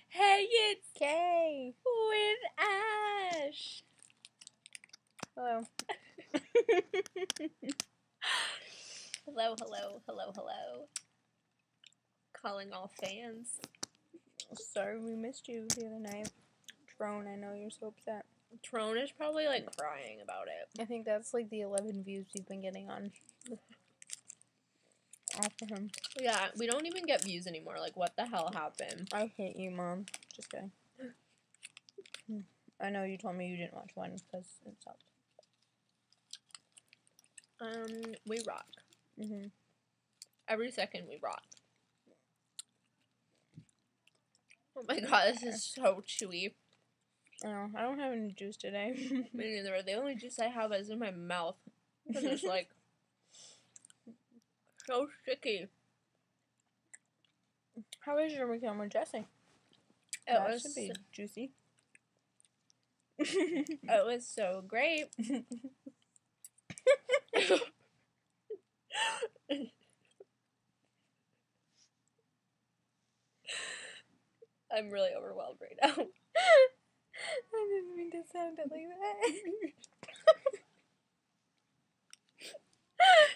Hey, it's Kay with Ash. Hello. Hello. Calling all fans. Sorry we missed you the other night. Trone, I know you're so upset. Trone is probably like crying about it. I think that's like the 11 views we've been getting on. After him. Yeah, we don't even get views anymore. Like, what the hell happened? I hate you, Mom. Just kidding. I know you told me you didn't watch one because it sucked. We rock. Mm-hmm. Every second we rock. Oh my god, this is so chewy. Oh, I don't have any juice today. Me neither. The only juice I have is in my mouth. And it's like so sticky. How is your weekend with Jesse? It Should be juicy. It was so great. I'm really overwhelmed right now. I didn't mean to sound it like that.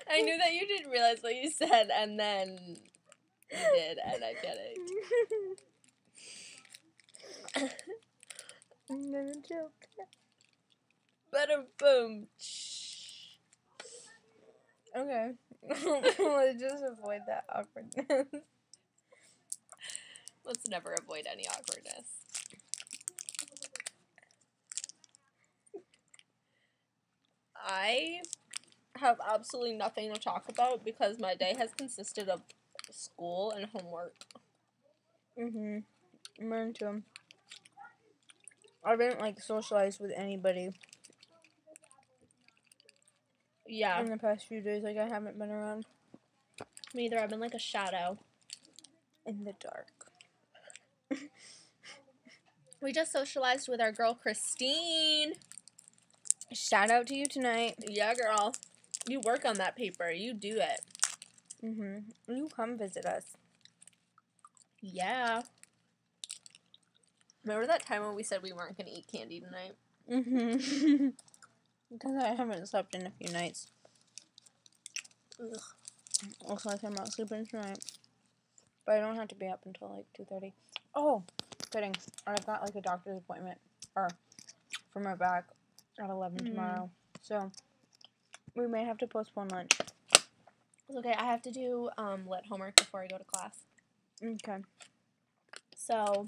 I knew that you didn't realize what you said, and then you did, and I get it. I'm gonna joke. Bada boom. Okay. Let's just avoid that awkwardness. Let's never avoid any awkwardness. I have absolutely nothing to talk about because my day has consisted of school and homework. Mm-hmm. Mine too. I haven't, like, socialized with anybody. Yeah. In the past few days, like, I haven't been around. Me either. I've been like a shadow. In the dark. We just socialized with our girl, Christine. Shout out to you tonight. Yeah, girl. You work on that paper. You do it. Mm-hmm. You come visit us. Yeah. Remember that time when we said we weren't going to eat candy tonight? Mm-hmm. Because I haven't slept in a few nights. Ugh. Looks like I'm not sleeping tonight. But I don't have to be up until, like, 2:30. Oh, kidding. I've got, like, a doctor's appointment. Or, for my back at 11 tomorrow. So, we may have to postpone lunch. It's okay. I have to do lit homework before I go to class. Okay. So,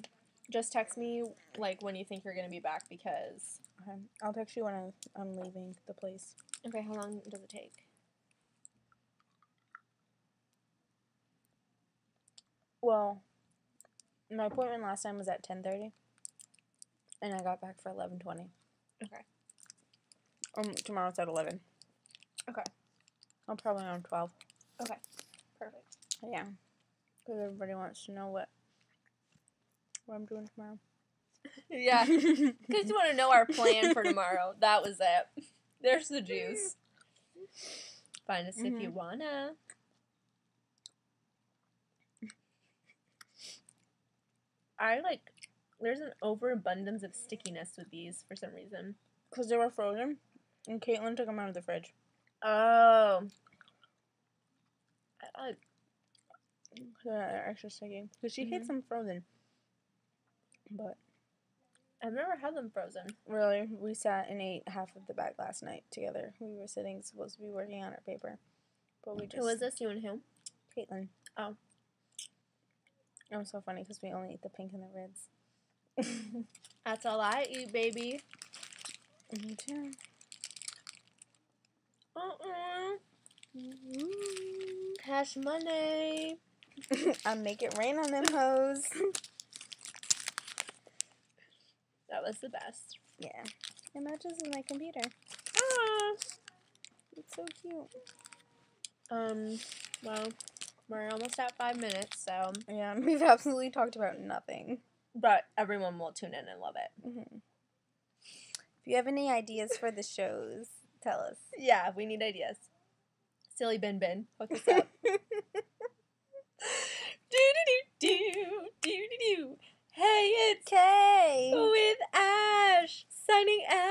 just text me, like, when you think you're going to be back because... Okay. I'll text you when I'm leaving the place. Okay, how long does it take? Well, my appointment last time was at 10:30. And I got back for 11:20. Okay. Tomorrow's at 11. Okay. I'm probably on 12. Okay. Perfect. Yeah. Because everybody wants to know what I'm doing tomorrow. Yeah. Because you want to know our plan for tomorrow. That was it. There's the juice. Find us if you wanna. There's an overabundance of stickiness with these for some reason. Because they were frozen, and Caitlin took them out of the fridge. Oh. So they're extra sticky. Because she hates them frozen. But I've never had them frozen. really, we sat and ate half of the bag last night together. We were supposed to be working on our paper. But we just... Who was this? You and who? Caitlin. Oh. It was so funny because we only ate the pink and the reds. That's all I eat, baby. Me too. Cash money. I make it rain on them hoes. That was the best. Yeah. It matches with my computer. Ah. It's so cute. Well, we're almost at 5 minutes, so... Yeah, we've absolutely talked about nothing. But everyone will tune in and love it. Mm-hmm. If you have any ideas for the shows, tell us. Yeah, we need ideas. Silly Bin Bin, hook us up. signing out.